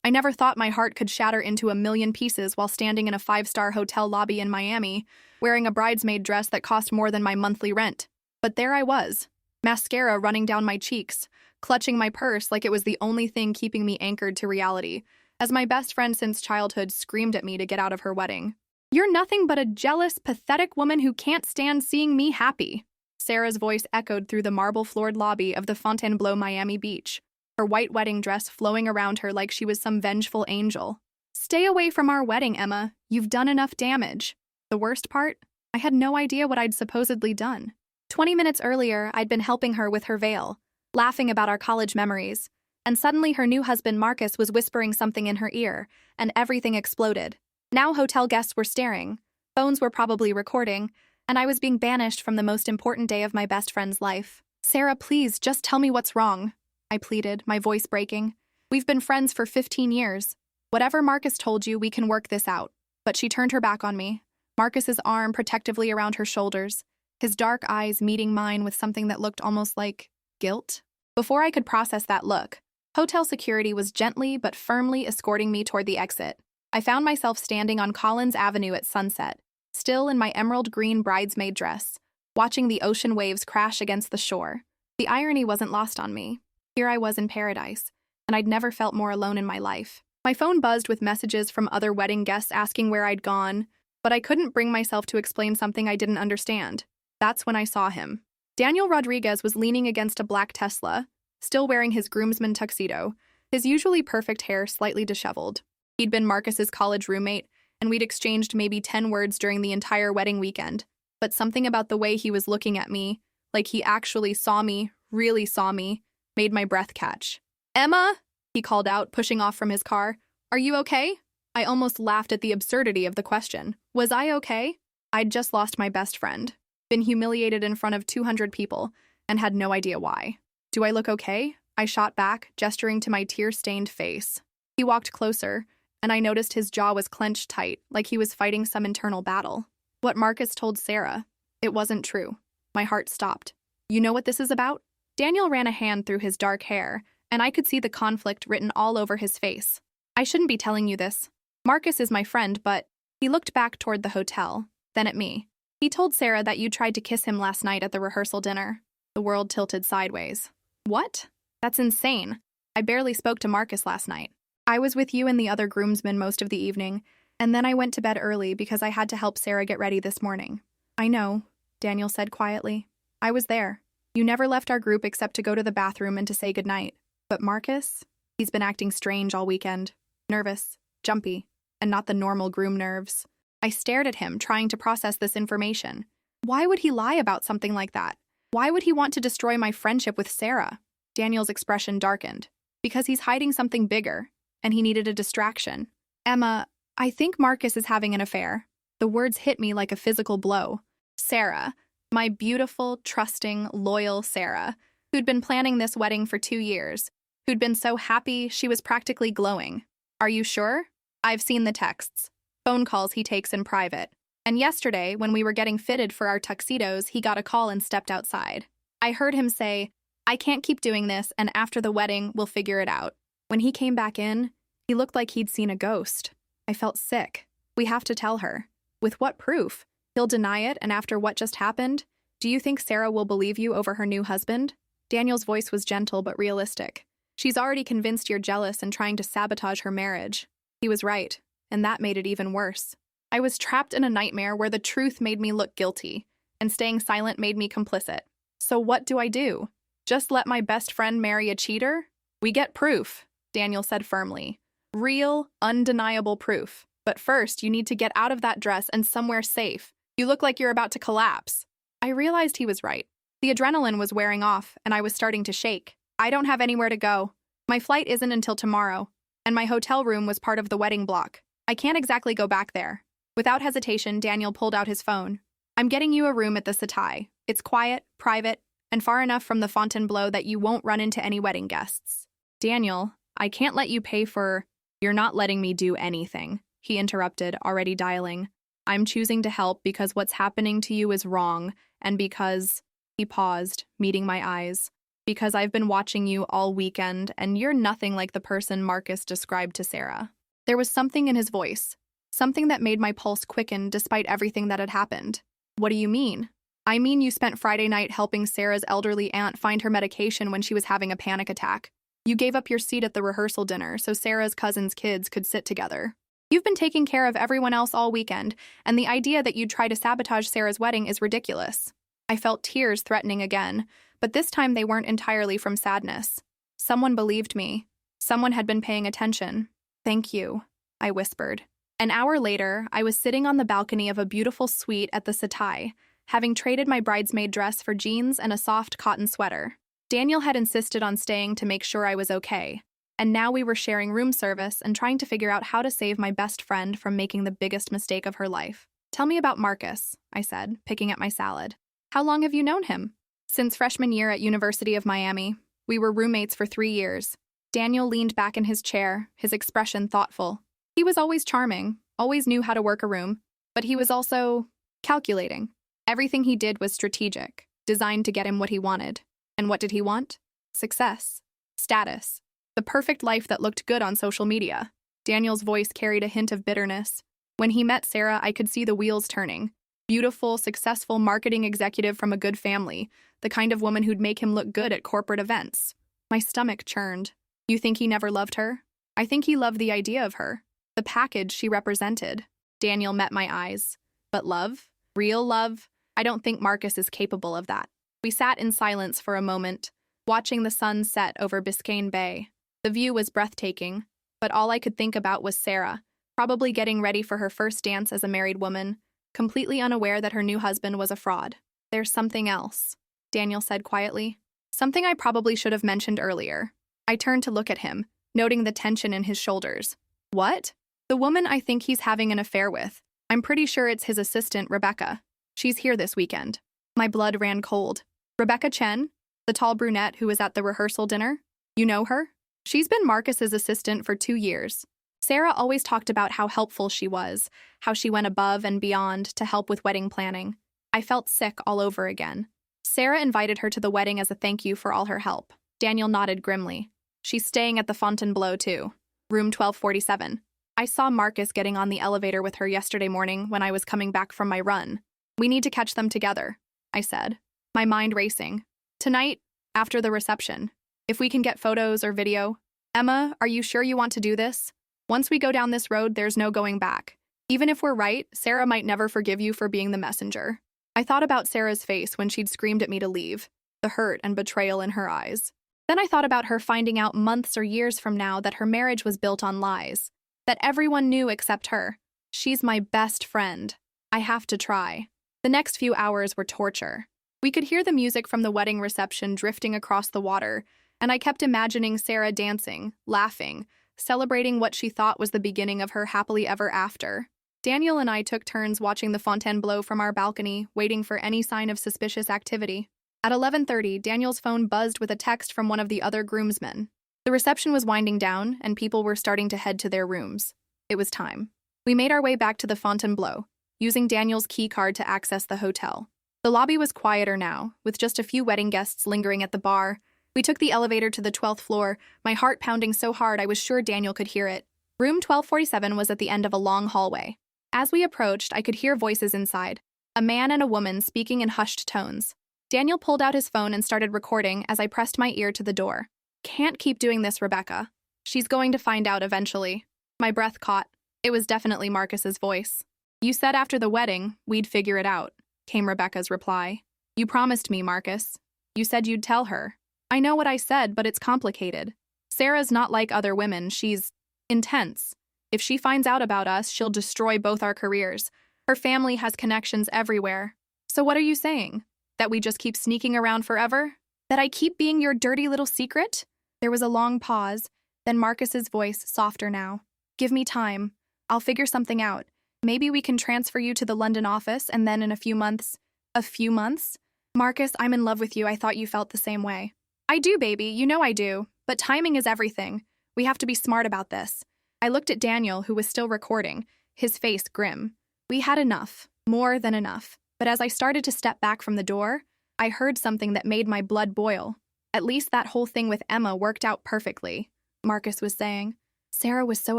I never thought my heart could shatter into a million pieces while standing in a five-star hotel lobby in Miami, wearing a bridesmaid dress that cost more than my monthly rent. But there I was, mascara running down my cheeks, clutching my purse like it was the only thing keeping me anchored to reality, as my best friend since childhood screamed at me to get out of her wedding. "You're nothing but a jealous, pathetic woman who can't stand seeing me happy." Sarah's voice echoed through the marble-floored lobby of the Fontainebleau Miami Beach, her white wedding dress flowing around her like she was some vengeful angel. "Stay away from our wedding, Emma. You've done enough damage." The worst part? I had no idea what I'd supposedly done. 20 minutes earlier, I'd been helping her with her veil, laughing about our college memories, and suddenly her new husband Marcus was whispering something in her ear, and everything exploded. Now hotel guests were staring, phones were probably recording, and I was being banished from the most important day of my best friend's life. "Sarah, please, just tell me what's wrong," I pleaded, my voice breaking. "We've been friends for 15 years. Whatever Marcus told you, we can work this out." But she turned her back on me, Marcus's arm protectively around her shoulders, his dark eyes meeting mine with something that looked almost like guilt. Before I could process that look, hotel security was gently but firmly escorting me toward the exit. I found myself standing on Collins Avenue at sunset, still in my emerald green bridesmaid dress, watching the ocean waves crash against the shore. The irony wasn't lost on me. Here I was in paradise, and I'd never felt more alone in my life. My phone buzzed with messages from other wedding guests asking where I'd gone, but I couldn't bring myself to explain something I didn't understand. That's when I saw him. Daniel Rodriguez was leaning against a black Tesla, still wearing his groomsman tuxedo, his usually perfect hair slightly disheveled. He'd been Marcus's college roommate, and we'd exchanged maybe 10 words during the entire wedding weekend. But something about the way he was looking at me, like he actually saw me, really saw me, made my breath catch. "Emma," he called out, pushing off from his car. "Are you okay?" I almost laughed at the absurdity of the question. Was I okay? I'd just lost my best friend, been humiliated in front of 200 people, and had no idea why. "Do I look okay?" I shot back, gesturing to my tear-stained face. He walked closer, and I noticed his jaw was clenched tight, like he was fighting some internal battle. What Marcus told Sarah, it wasn't true. My heart stopped. "You know what this is about?" Daniel ran a hand through his dark hair, and I could see the conflict written all over his face. "I shouldn't be telling you this. Marcus is my friend, but..." He looked back toward the hotel, then at me. "He told Sarah that you tried to kiss him last night at the rehearsal dinner." The world tilted sideways. "What? That's insane. I barely spoke to Marcus last night. I was with you and the other groomsmen most of the evening, and then I went to bed early because I had to help Sarah get ready this morning." "I know," Daniel said quietly. "I was there. You never left our group except to go to the bathroom and to say goodnight. But Marcus? He's been acting strange all weekend. Nervous, jumpy, and not the normal groom nerves." I stared at him, trying to process this information. Why would he lie about something like that? Why would he want to destroy my friendship with Sarah? Daniel's expression darkened. "Because he's hiding something bigger, and he needed a distraction." "Emma, I think Marcus is having an affair." The words hit me like a physical blow. Sarah, my beautiful, trusting, loyal Sarah, who'd been planning this wedding for 2 years, who'd been so happy she was practically glowing. "Are you sure?" "I've seen the texts, phone calls he takes in private. And yesterday, when we were getting fitted for our tuxedos, he got a call and stepped outside. I heard him say, 'I can't keep doing this, and after the wedding, we'll figure it out.' When he came back in, he looked like he'd seen a ghost. I felt sick. We have to tell her. With what proof? He'll deny it, and after what just happened? Do you think Sarah will believe you over her new husband?" Daniel's voice was gentle but realistic. "She's already convinced you're jealous and trying to sabotage her marriage." He was right, and that made it even worse. I was trapped in a nightmare where the truth made me look guilty, and staying silent made me complicit. So what do I do? Just let my best friend marry a cheater? "We get proof," Daniel said firmly. "Real, undeniable proof. But first, you need to get out of that dress and somewhere safe. You look like you're about to collapse." I realized he was right. The adrenaline was wearing off, and I was starting to shake. "I don't have anywhere to go. My flight isn't until tomorrow, and my hotel room was part of the wedding block. I can't exactly go back there." Without hesitation, Daniel pulled out his phone. "I'm getting you a room at the Setai. It's quiet, private, and far enough from the Fontainebleau that you won't run into any wedding guests." "Daniel, I can't let you pay for..." "You're not letting me do anything," he interrupted, already dialing. "I'm choosing to help because what's happening to you is wrong, and because..." He paused, meeting my eyes. Because I've been watching you all weekend, and you're nothing like the person Marcus described to Sarah. There was something in his voice, something that made my pulse quicken despite everything that had happened. What do you mean? I mean you spent Friday night helping Sarah's elderly aunt find her medication when she was having a panic attack. You gave up your seat at the rehearsal dinner so Sarah's cousin's kids could sit together. You've been taking care of everyone else all weekend, and the idea that you'd try to sabotage Sarah's wedding is ridiculous. I felt tears threatening again, but this time they weren't entirely from sadness. Someone believed me. Someone had been paying attention. Thank you, I whispered. An hour later, I was sitting on the balcony of a beautiful suite at the Setai, having traded my bridesmaid dress for jeans and a soft cotton sweater. Daniel had insisted on staying to make sure I was okay, and now we were sharing room service and trying to figure out how to save my best friend from making the biggest mistake of her life. Tell me about Marcus, I said, picking at my salad. How long have you known him? Since freshman year at University of Miami. We were roommates for 3 years. Daniel leaned back in his chair, his expression thoughtful. He was always charming, always knew how to work a room, but he was also calculating. Everything he did was strategic, designed to get him what he wanted. And what did he want? Success. Status. The perfect life that looked good on social media. Daniel's voice carried a hint of bitterness. When he met Sarah, I could see the wheels turning. Beautiful, successful marketing executive from a good family, the kind of woman who'd make him look good at corporate events. My stomach churned. You think he never loved her? I think he loved the idea of her. The package she represented. Daniel met my eyes. But love? Real love? I don't think Marcus is capable of that. We sat in silence for a moment, watching the sun set over Biscayne Bay. The view was breathtaking, but all I could think about was Sarah, probably getting ready for her first dance as a married woman, completely unaware that her new husband was a fraud. There's something else, Daniel said quietly. Something I probably should have mentioned earlier. I turned to look at him, noting the tension in his shoulders. What? The woman I think he's having an affair with. I'm pretty sure it's his assistant, Rebecca. She's here this weekend. My blood ran cold. Rebecca Chen, the tall brunette who was at the rehearsal dinner? You know her? She's been Marcus's assistant for 2 years. Sarah always talked about how helpful she was, how she went above and beyond to help with wedding planning. I felt sick all over again. Sarah invited her to the wedding as a thank you for all her help. Daniel nodded grimly. She's staying at the Fontainebleau, too. Room 1247. I saw Marcus getting on the elevator with her yesterday morning when I was coming back from my run. We need to catch them together, I said, my mind racing. Tonight, after the reception, if we can get photos or video. Emma, are you sure you want to do this? Once we go down this road, there's no going back. Even if we're right, Sarah might never forgive you for being the messenger. I thought about Sarah's face when she'd screamed at me to leave, the hurt and betrayal in her eyes. Then I thought about her finding out months or years from now that her marriage was built on lies, that everyone knew except her. She's my best friend. I have to try. The next few hours were torture. We could hear the music from the wedding reception drifting across the water, and I kept imagining Sarah dancing, laughing, celebrating what she thought was the beginning of her happily ever after. Daniel and I took turns watching the Fontainebleau from our balcony, waiting for any sign of suspicious activity. At 11:30, Daniel's phone buzzed with a text from one of the other groomsmen. The reception was winding down, and people were starting to head to their rooms. It was time. We made our way back to the Fontainebleau, using Daniel's key card to access the hotel. The lobby was quieter now, with just a few wedding guests lingering at the bar. We took the elevator to the 12th floor, my heart pounding so hard I was sure Daniel could hear it. Room 1247 was at the end of a long hallway. As we approached, I could hear voices inside, a man and a woman speaking in hushed tones. Daniel pulled out his phone and started recording as I pressed my ear to the door. Can't keep doing this, Rebecca. She's going to find out eventually. My breath caught. It was definitely Marcus's voice. You said after the wedding, we'd figure it out, came Rebecca's reply. You promised me, Marcus. You said you'd tell her. I know what I said, but it's complicated. Sarah's not like other women. She's intense. If she finds out about us, she'll destroy both our careers. Her family has connections everywhere. So what are you saying? That we just keep sneaking around forever? That I keep being your dirty little secret? There was a long pause, then Marcus's voice, softer now. Give me time. I'll figure something out. Maybe we can transfer you to the London office and then in a few months. A few months? Marcus, I'm in love with you. I thought you felt the same way. I do, baby. You know I do. But timing is everything. We have to be smart about this. I looked at Daniel, who was still recording, his face grim. We had enough. More than enough. But as I started to step back from the door, I heard something that made my blood boil. At least that whole thing with Emma worked out perfectly, Marcus was saying. Sarah was so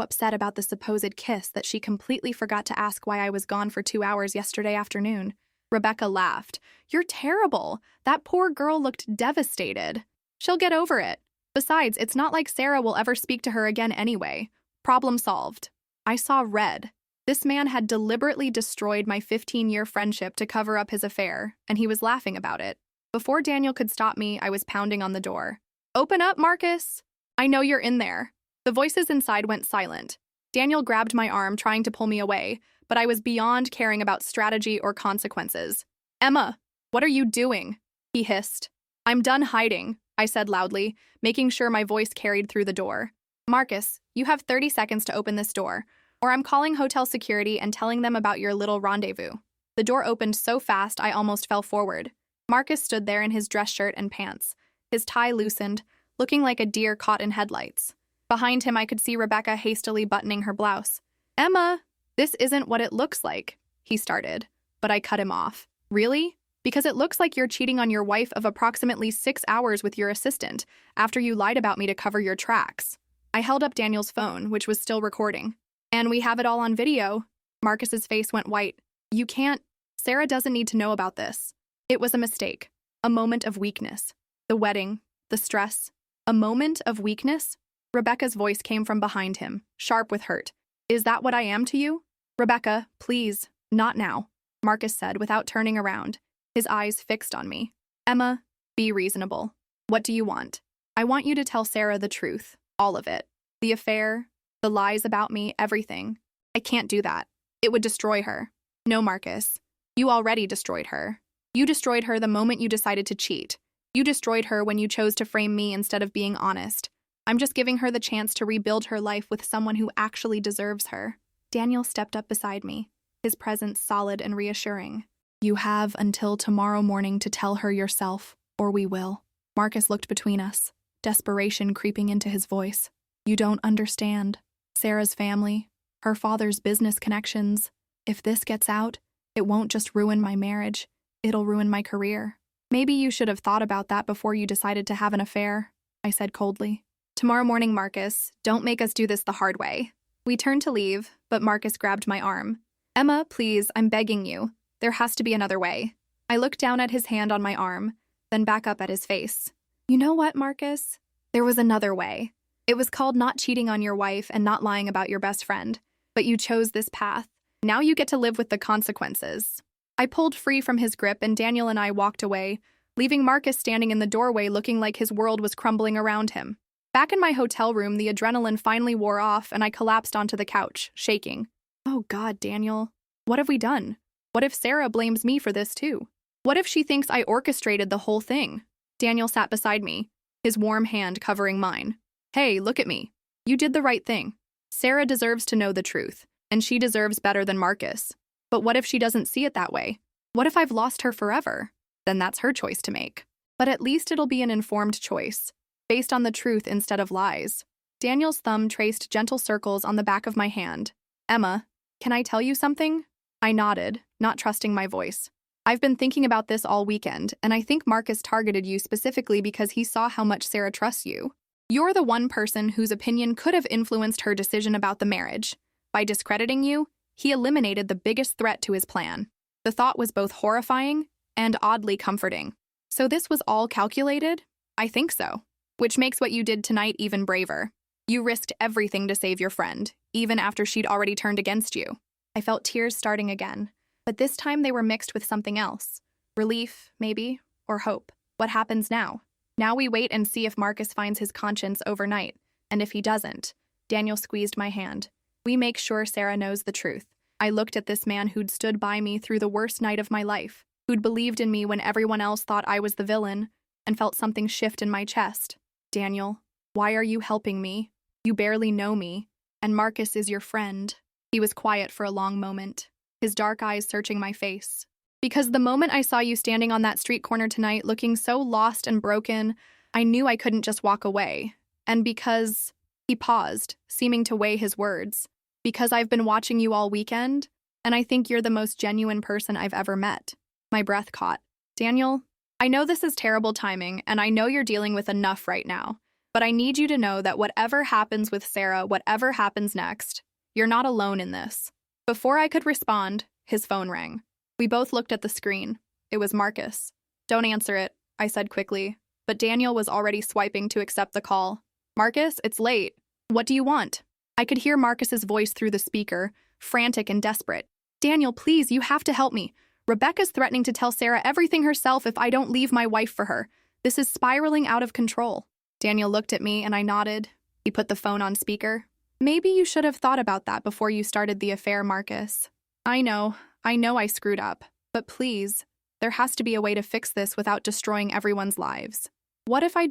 upset about the supposed kiss that she completely forgot to ask why I was gone for 2 hours yesterday afternoon. Rebecca laughed. You're terrible. That poor girl looked devastated. She'll get over it. Besides, it's not like Sarah will ever speak to her again anyway. Problem solved. I saw red. This man had deliberately destroyed my 15-year friendship to cover up his affair, and he was laughing about it. Before Daniel could stop me, I was pounding on the door. Open up, Marcus. I know you're in there. The voices inside went silent. Daniel grabbed my arm, trying to pull me away, but I was beyond caring about strategy or consequences. Emma, what are you doing? He hissed. I'm done hiding, I said loudly, making sure my voice carried through the door. Marcus, you have 30 seconds to open this door, or I'm calling hotel security and telling them about your little rendezvous. The door opened so fast I almost fell forward. Marcus stood there in his dress shirt and pants, his tie loosened, looking like a deer caught in headlights. Behind him, I could see Rebecca hastily buttoning her blouse. Emma, this isn't what it looks like, he started, but I cut him off. Really? Because it looks like you're cheating on your wife of approximately 6 hours with your assistant after you lied about me to cover your tracks. I held up Daniel's phone, which was still recording. And we have it all on video. Marcus's face went white. You can't. Sarah doesn't need to know about this. It was a mistake. A moment of weakness. The wedding. The stress. A moment of weakness? Rebecca's voice came from behind him, sharp with hurt. Is that what I am to you? Rebecca, please, not now, Marcus said without turning around, his eyes fixed on me. Emma, be reasonable. What do you want? I want you to tell Sarah the truth, all of it. The affair, the lies about me, everything. I can't do that. It would destroy her. No, Marcus. You already destroyed her. You destroyed her the moment you decided to cheat. You destroyed her when you chose to frame me instead of being honest. I'm just giving her the chance to rebuild her life with someone who actually deserves her. Daniel stepped up beside me, his presence solid and reassuring. You have until tomorrow morning to tell her yourself, or we will. Marcus looked between us, desperation creeping into his voice. You don't understand. Sarah's family, her father's business connections. If this gets out, it won't just ruin my marriage, it'll ruin my career. Maybe you should have thought about that before you decided to have an affair, I said coldly. Tomorrow morning, Marcus, don't make us do this the hard way. We turned to leave, but Marcus grabbed my arm. Emma, please, I'm begging you. There has to be another way. I looked down at his hand on my arm, then back up at his face. You know what, Marcus? There was another way. It was called not cheating on your wife and not lying about your best friend. But you chose this path. Now you get to live with the consequences. I pulled free from his grip and Daniel and I walked away, leaving Marcus standing in the doorway looking like his world was crumbling around him. Back in my hotel room, the adrenaline finally wore off and I collapsed onto the couch, shaking. Oh God, Daniel. What have we done? What if Sarah blames me for this too? What if she thinks I orchestrated the whole thing? Daniel sat beside me, his warm hand covering mine. Hey, look at me. You did the right thing. Sarah deserves to know the truth, and she deserves better than Marcus. But what if she doesn't see it that way? What if I've lost her forever? Then that's her choice to make. But at least it'll be an informed choice, based on the truth instead of lies. Daniel's thumb traced gentle circles on the back of my hand. Emma, can I tell you something? I nodded, not trusting my voice. I've been thinking about this all weekend, and I think Marcus targeted you specifically because he saw how much Sarah trusts you. You're the one person whose opinion could have influenced her decision about the marriage. By discrediting you, he eliminated the biggest threat to his plan. The thought was both horrifying and oddly comforting. So this was all calculated? I think so. Which makes what you did tonight even braver. You risked everything to save your friend, even after she'd already turned against you. I felt tears starting again, but this time they were mixed with something else. Relief, maybe, or hope. What happens now? Now we wait and see if Marcus finds his conscience overnight, and if he doesn't, Daniel squeezed my hand. We make sure Sarah knows the truth. I looked at this man who'd stood by me through the worst night of my life, who'd believed in me when everyone else thought I was the villain, and felt something shift in my chest. Daniel, why are you helping me? You barely know me, and Marcus is your friend. He was quiet for a long moment, his dark eyes searching my face. Because the moment I saw you standing on that street corner tonight looking so lost and broken, I knew I couldn't just walk away. And because... He paused, seeming to weigh his words. Because I've been watching you all weekend, and I think you're the most genuine person I've ever met. My breath caught. Daniel, I know this is terrible timing, and I know you're dealing with enough right now, but I need you to know that whatever happens with Sarah, whatever happens next, you're not alone in this. Before I could respond, his phone rang. We both looked at the screen. It was Marcus. Don't answer it, I said quickly, but Daniel was already swiping to accept the call. Marcus, it's late. What do you want? I could hear Marcus's voice through the speaker, frantic and desperate. Daniel, please, you have to help me. Rebecca's threatening to tell Sarah everything herself if I don't leave my wife for her. This is spiraling out of control. Daniel looked at me and I nodded. He put the phone on speaker. Maybe you should have thought about that before you started the affair, Marcus. I know I screwed up. But please, there has to be a way to fix this without destroying everyone's lives. What if I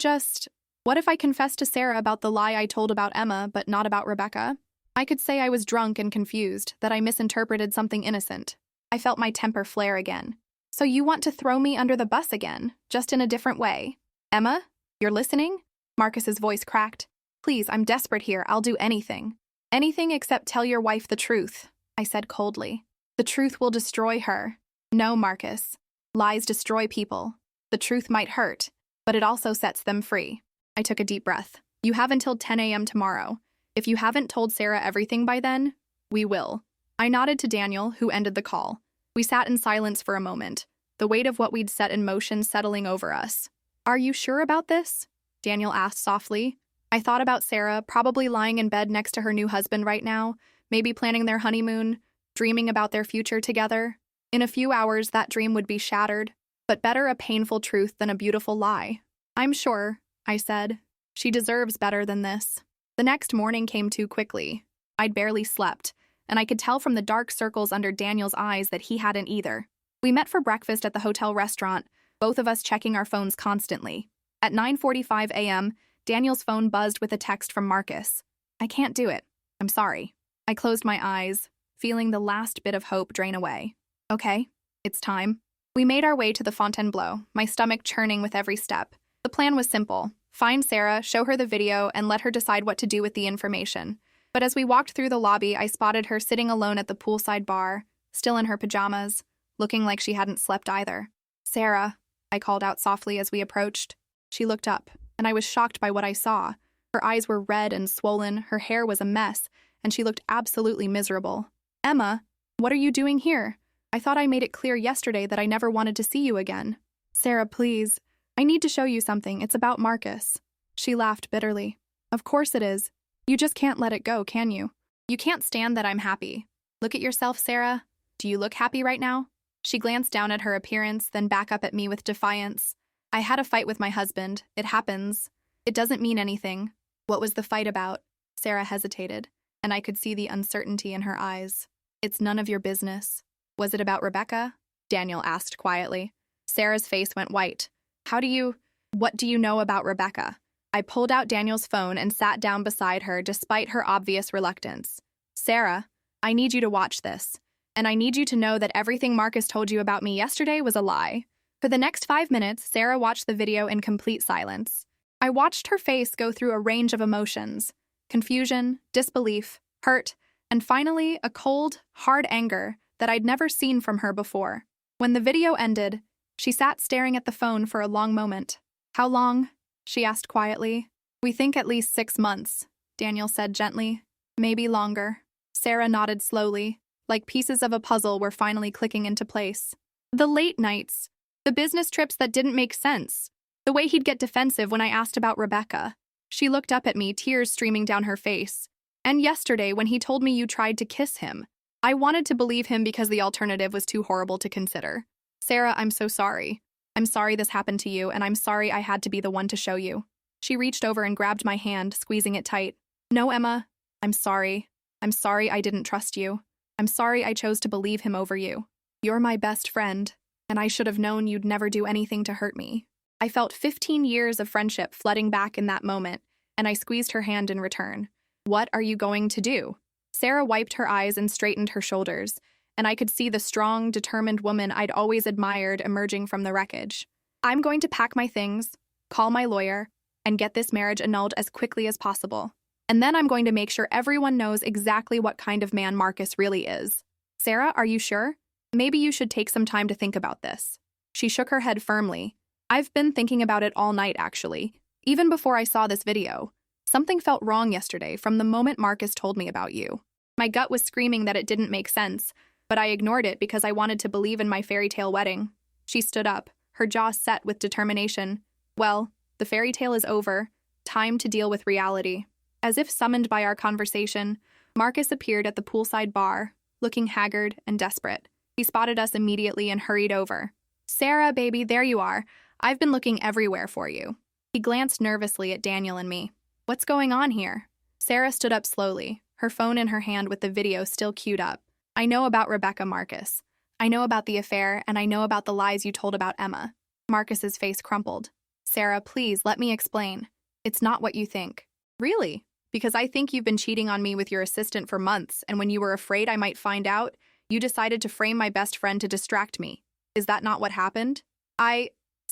confessed to Sarah about the lie I told about Emma, but not about Rebecca? I could say I was drunk and confused, that I misinterpreted something innocent. I felt my temper flare again. So you want to throw me under the bus again, just in a different way? Emma, you're listening? Marcus's voice cracked. Please, I'm desperate here. I'll do anything. Anything except tell your wife the truth, I said coldly. The truth will destroy her. No, Marcus. Lies destroy people. The truth might hurt, but it also sets them free. I took a deep breath. You have until 10 a.m. tomorrow. If you haven't told Sarah everything by then, we will. I nodded to Daniel, who ended the call. We sat in silence for a moment, the weight of what we'd set in motion settling over us. Are you sure about this? Daniel asked softly. I thought about Sarah, probably lying in bed next to her new husband right now, maybe planning their honeymoon, dreaming about their future together. In a few hours, that dream would be shattered, but better a painful truth than a beautiful lie. I'm sure, I said. She deserves better than this. The next morning came too quickly. I'd barely slept, and I could tell from the dark circles under Daniel's eyes that he hadn't either. We met for breakfast at the hotel restaurant, both of us checking our phones constantly. At 9:45 a.m., Daniel's phone buzzed with a text from Marcus. I can't do it. I'm sorry. I closed my eyes, feeling the last bit of hope drain away. Okay, it's time. We made our way to the Fontainebleau, my stomach churning with every step. The plan was simple. Find Sarah, show her the video, and let her decide what to do with the information. But as we walked through the lobby, I spotted her sitting alone at the poolside bar, still in her pajamas, looking like she hadn't slept either. Sarah, I called out softly as we approached. She looked up, and I was shocked by what I saw. Her eyes were red and swollen, her hair was a mess, and she looked absolutely miserable. Emma, what are you doing here? I thought I made it clear yesterday that I never wanted to see you again. Sarah, please. I need to show you something. It's about Marcus. She laughed bitterly. Of course it is. You just can't let it go, can you? You can't stand that I'm happy. Look at yourself, Sarah. Do you look happy right now? She glanced down at her appearance, then back up at me with defiance. I had a fight with my husband. It happens. It doesn't mean anything. What was the fight about? Sarah hesitated, and I could see the uncertainty in her eyes. It's none of your business. Was it about Rebecca? Daniel asked quietly. Sarah's face went white. What do you know about Rebecca? I pulled out Daniel's phone and sat down beside her despite her obvious reluctance. Sarah, I need you to watch this. And I need you to know that everything Marcus told you about me yesterday was a lie. For the next 5 minutes, Sarah watched the video in complete silence. I watched her face go through a range of emotions: confusion, disbelief, hurt, and finally a cold, hard anger that I'd never seen from her before. When the video ended, she sat staring at the phone for a long moment. How long? She asked quietly. We think at least 6 months, Daniel said gently. Maybe longer. Sarah nodded slowly, like pieces of a puzzle were finally clicking into place. The late nights, the business trips that didn't make sense, the way he'd get defensive when I asked about Rebecca. She looked up at me, tears streaming down her face. And yesterday, when he told me you tried to kiss him, I wanted to believe him because the alternative was too horrible to consider. Sarah, I'm so sorry. I'm sorry this happened to you, and I'm sorry I had to be the one to show you. She reached over and grabbed my hand, squeezing it tight. No, Emma. I'm sorry. I'm sorry I didn't trust you. I'm sorry I chose to believe him over you. You're my best friend, and I should have known you'd never do anything to hurt me. I felt 15 years of friendship flooding back in that moment, and I squeezed her hand in return. What are you going to do? Sarah wiped her eyes and straightened her shoulders, and I could see the strong, determined woman I'd always admired emerging from the wreckage. I'm going to pack my things, call my lawyer, and get this marriage annulled as quickly as possible. And then I'm going to make sure everyone knows exactly what kind of man Marcus really is. Sarah, are you sure? Maybe you should take some time to think about this. She shook her head firmly. I've been thinking about it all night, actually. Even before I saw this video. Something felt wrong yesterday from the moment Marcus told me about you. My gut was screaming that it didn't make sense, but I ignored it because I wanted to believe in my fairy tale wedding. She stood up, her jaw set with determination. Well, the fairy tale is over. Time to deal with reality. As if summoned by our conversation, Marcus appeared at the poolside bar, looking haggard and desperate. He spotted us immediately and hurried over. Sarah, baby, there you are. I've been looking everywhere for you. He glanced nervously at Daniel and me. What's going on here? Sarah stood up slowly, her phone in her hand with the video still queued up. I know about Rebecca, Marcus. I know about the affair, and I know about the lies you told about Emma. Marcus's face crumpled. Sarah, please, let me explain. It's not what you think. Really? Because I think you've been cheating on me with your assistant for months, and when you were afraid I might find out, you decided to frame my best friend to distract me. Is that not what happened?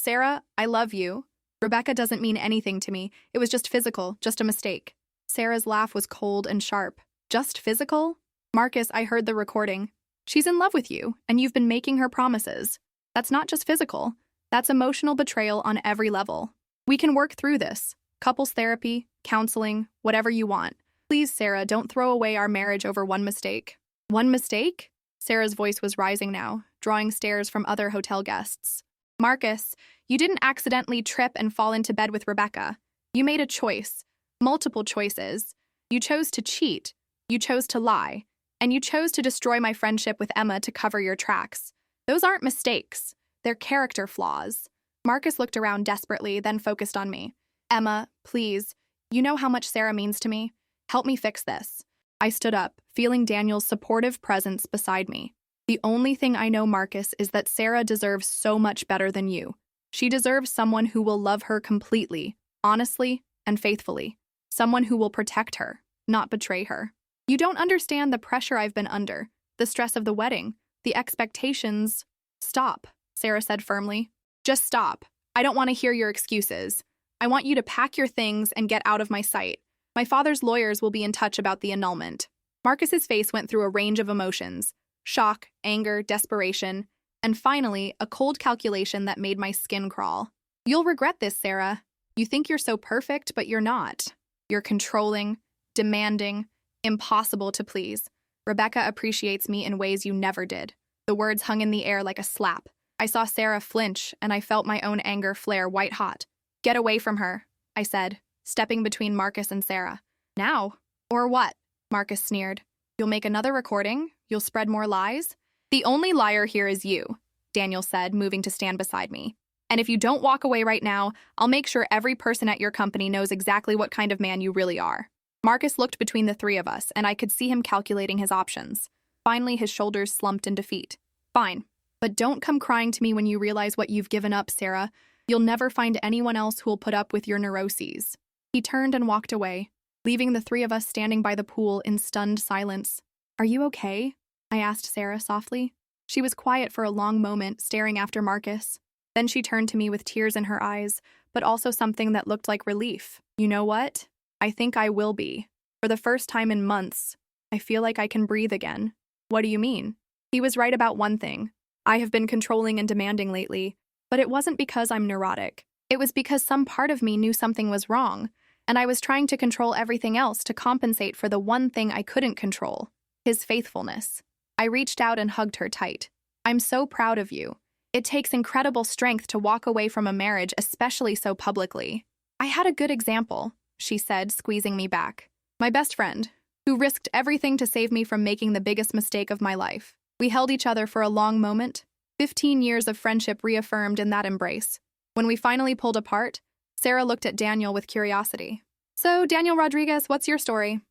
Sarah, I love you. Rebecca doesn't mean anything to me. It was just physical, just a mistake. Sarah's laugh was cold and sharp. Just physical? Marcus, I heard the recording. She's in love with you, and you've been making her promises. That's not just physical. That's emotional betrayal on every level. We can work through this. Couples therapy, counseling, whatever you want. Please, Sarah, don't throw away our marriage over one mistake. One mistake? Sarah's voice was rising now, drawing stares from other hotel guests. Marcus, you didn't accidentally trip and fall into bed with Rebecca. You made a choice. Multiple choices. You chose to cheat. You chose to lie. And you chose to destroy my friendship with Emma to cover your tracks. Those aren't mistakes. They're character flaws. Marcus looked around desperately, then focused on me. Emma, please. You know how much Sarah means to me. Help me fix this. I stood up, feeling Daniel's supportive presence beside me. The only thing I know, Marcus, is that Sarah deserves so much better than you. She deserves someone who will love her completely, honestly, and faithfully. Someone who will protect her, not betray her. You don't understand the pressure I've been under, the stress of the wedding, the expectations. Stop, Sarah said firmly. Just stop. I don't want to hear your excuses. I want you to pack your things and get out of my sight. My father's lawyers will be in touch about the annulment. Marcus's face went through a range of emotions. Shock, anger, desperation, and finally, a cold calculation that made my skin crawl. You'll regret this, Sarah. You think you're so perfect, but you're not. You're controlling, demanding, impossible to please. Rebecca appreciates me in ways you never did. The words hung in the air like a slap. I saw Sarah flinch, and I felt my own anger flare white-hot. Get away from her, I said, stepping between Marcus and Sarah. Now? Or what? Marcus sneered. You'll make another recording? You'll spread more lies? The only liar here is you, Daniel said, moving to stand beside me. And if you don't walk away right now, I'll make sure every person at your company knows exactly what kind of man you really are. Marcus looked between the three of us, and I could see him calculating his options. Finally, his shoulders slumped in defeat. Fine. But don't come crying to me when you realize what you've given up, Sarah. You'll never find anyone else who'll put up with your neuroses. He turned and walked away, leaving the three of us standing by the pool in stunned silence. Are you okay? I asked Sarah softly. She was quiet for a long moment, staring after Marcus. Then she turned to me with tears in her eyes, but also something that looked like relief. You know what? I think I will be. For the first time in months, I feel like I can breathe again. What do you mean? He was right about one thing. I have been controlling and demanding lately, but it wasn't because I'm neurotic. It was because some part of me knew something was wrong, and I was trying to control everything else to compensate for the one thing I couldn't control, his faithfulness. I reached out and hugged her tight. I'm so proud of you. It takes incredible strength to walk away from a marriage, especially so publicly. I had a good example, she said, squeezing me back. My best friend, who risked everything to save me from making the biggest mistake of my life. We held each other for a long moment. 15 years of friendship reaffirmed in that embrace. When we finally pulled apart, Sarah looked at Daniel with curiosity. So, Daniel Rodriguez, what's your story?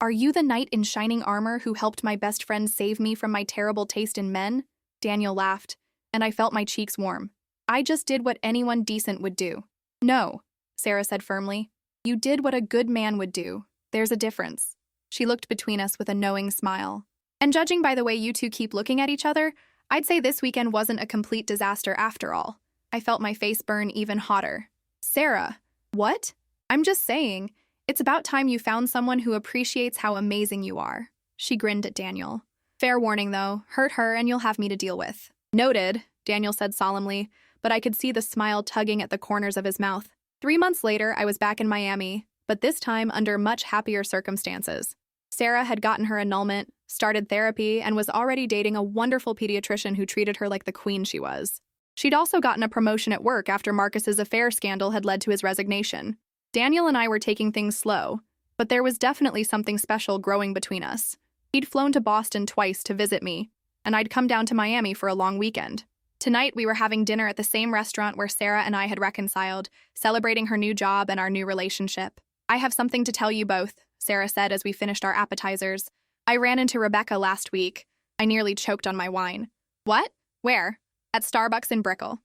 Are you the knight in shining armor who helped my best friend save me from my terrible taste in men? Daniel laughed, and I felt my cheeks warm. I just did what anyone decent would do. No, Sarah said firmly. You did what a good man would do. There's a difference. She looked between us with a knowing smile. And judging by the way you two keep looking at each other, I'd say this weekend wasn't a complete disaster after all. I felt my face burn even hotter. Sarah, what? I'm just saying, it's about time you found someone who appreciates how amazing you are. She grinned at Daniel. Fair warning, though. Hurt her and you'll have me to deal with. Noted, Daniel said solemnly, but I could see the smile tugging at the corners of his mouth. 3 months later, I was back in Miami, but this time under much happier circumstances. Sarah had gotten her annulment, started therapy, and was already dating a wonderful pediatrician who treated her like the queen she was. She'd also gotten a promotion at work after Marcus's affair scandal had led to his resignation. Daniel and I were taking things slow, but there was definitely something special growing between us. He'd flown to Boston twice to visit me, and I'd come down to Miami for a long weekend. Tonight, we were having dinner at the same restaurant where Sarah and I had reconciled, celebrating her new job and our new relationship. "I have something to tell you both," Sarah said as we finished our appetizers. "I ran into Rebecca last week. I nearly choked on my wine." "What? Where?" "At Starbucks in Brickell."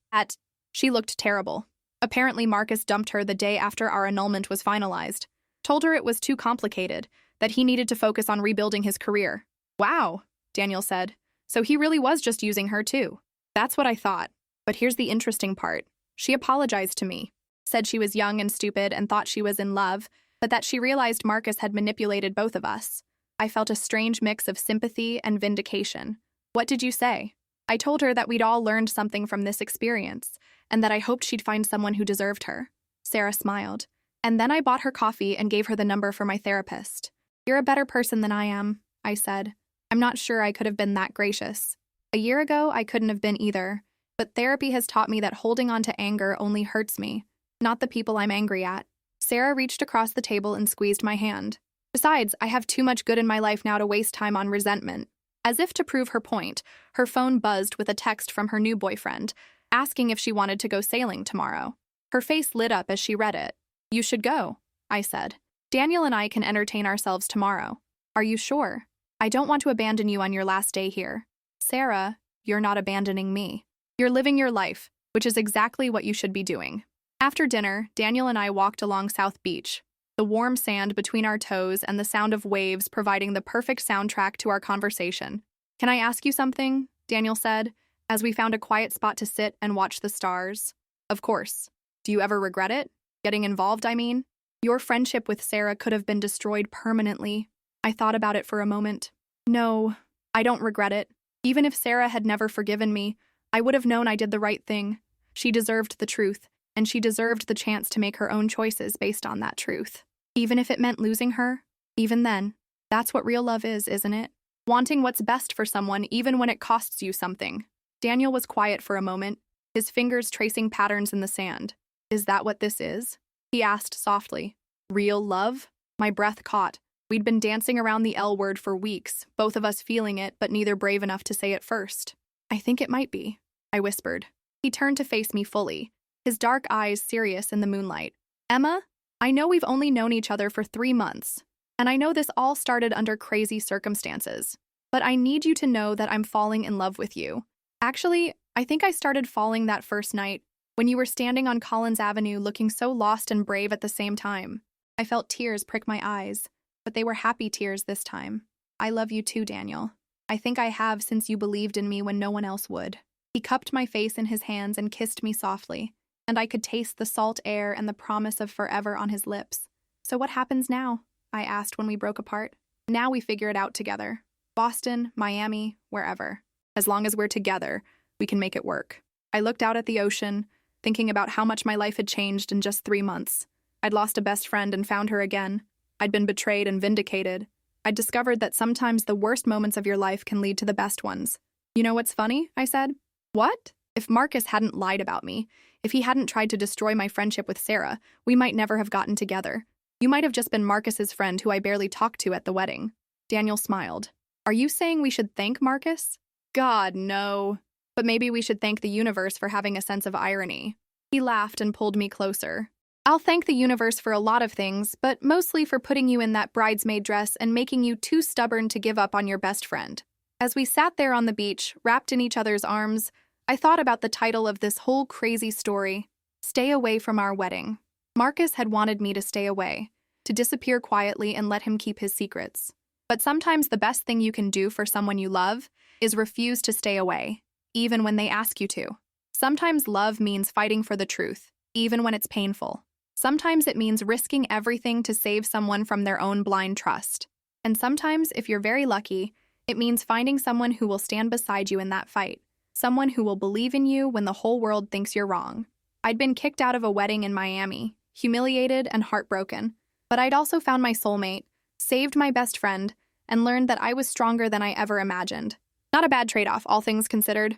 She looked terrible. Apparently, Marcus dumped her the day after our annulment was finalized. Told her it was too complicated, that he needed to focus on rebuilding his career. "Wow," Daniel said. "So he really was just using her too." "That's what I thought. But here's the interesting part. She apologized to me, said she was young and stupid and thought she was in love, but that she realized Marcus had manipulated both of us. I felt a strange mix of sympathy and vindication. What did you say?" "I told her that we'd all learned something from this experience, and that I hoped she'd find someone who deserved her." Sarah smiled. "And then I bought her coffee and gave her the number for my therapist." "You're a better person than I am," I said. "I'm not sure I could have been that gracious. A year ago, I couldn't have been either, but therapy has taught me that holding on to anger only hurts me, not the people I'm angry at." Sarah reached across the table and squeezed my hand. "Besides, I have too much good in my life now to waste time on resentment." As if to prove her point, her phone buzzed with a text from her new boyfriend, asking if she wanted to go sailing tomorrow. Her face lit up as she read it. "You should go," I said. "Daniel and I can entertain ourselves tomorrow." "Are you sure? I don't want to abandon you on your last day here." "Sarah, you're not abandoning me. You're living your life, which is exactly what you should be doing." After dinner, Daniel and I walked along South Beach, the warm sand between our toes and the sound of waves providing the perfect soundtrack to our conversation. "Can I ask you something?" Daniel said, as we found a quiet spot to sit and watch the stars. "Of course. Do you ever regret it? Getting involved, I mean? Your friendship with Sarah could have been destroyed permanently." I thought about it for a moment. "No, I don't regret it. Even if Sarah had never forgiven me, I would have known I did the right thing. She deserved the truth, and she deserved the chance to make her own choices based on that truth. Even if it meant losing her, even then, that's what real love is, isn't it? Wanting what's best for someone even when it costs you something." Daniel was quiet for a moment, his fingers tracing patterns in the sand. "Is that what this is?" he asked softly. "Real love?" My breath caught. We'd been dancing around the L word for weeks, both of us feeling it, but neither brave enough to say it first. "I think it might be," I whispered. He turned to face me fully, his dark eyes serious in the moonlight. "Emma, I know we've only known each other for 3 months, and I know this all started under crazy circumstances, but I need you to know that I'm falling in love with you. Actually, I think I started falling that first night, when you were standing on Collins Avenue looking so lost and brave at the same time. I felt tears prick my eyes, but they were happy tears this time. I love you too, Daniel. I think I have since you believed in me when no one else would." He cupped my face in his hands and kissed me softly, and I could taste the salt air and the promise of forever on his lips. "So what happens now?" I asked when we broke apart. "Now we figure it out together. Boston, Miami, wherever. As long as we're together, we can make it work." I looked out at the ocean, thinking about how much my life had changed in just 3 months. I'd lost a best friend and found her again. I'd been betrayed and vindicated. I'd discovered that sometimes the worst moments of your life can lead to the best ones. "You know what's funny?" I said. "What?" "If Marcus hadn't lied about me, if he hadn't tried to destroy my friendship with Sarah, we might never have gotten together. You might have just been Marcus's friend who I barely talked to at the wedding." Daniel smiled. "Are you saying we should thank Marcus?" "God, no. But maybe we should thank the universe for having a sense of irony." He laughed and pulled me closer. "I'll thank the universe for a lot of things, but mostly for putting you in that bridesmaid dress and making you too stubborn to give up on your best friend." As we sat there on the beach, wrapped in each other's arms, I thought about the title of this whole crazy story, "Stay Away from Our Wedding." Marcus had wanted me to stay away, to disappear quietly and let him keep his secrets. But sometimes the best thing you can do for someone you love is refuse to stay away, even when they ask you to. Sometimes love means fighting for the truth, even when it's painful. Sometimes it means risking everything to save someone from their own blind trust. And sometimes, if you're very lucky, it means finding someone who will stand beside you in that fight, Someone who will believe in you when the whole world thinks you're wrong. I'd been kicked out of a wedding in Miami, humiliated and heartbroken, but I'd also found my soulmate, saved my best friend, and learned that I was stronger than I ever imagined. Not a bad trade-off, all things considered.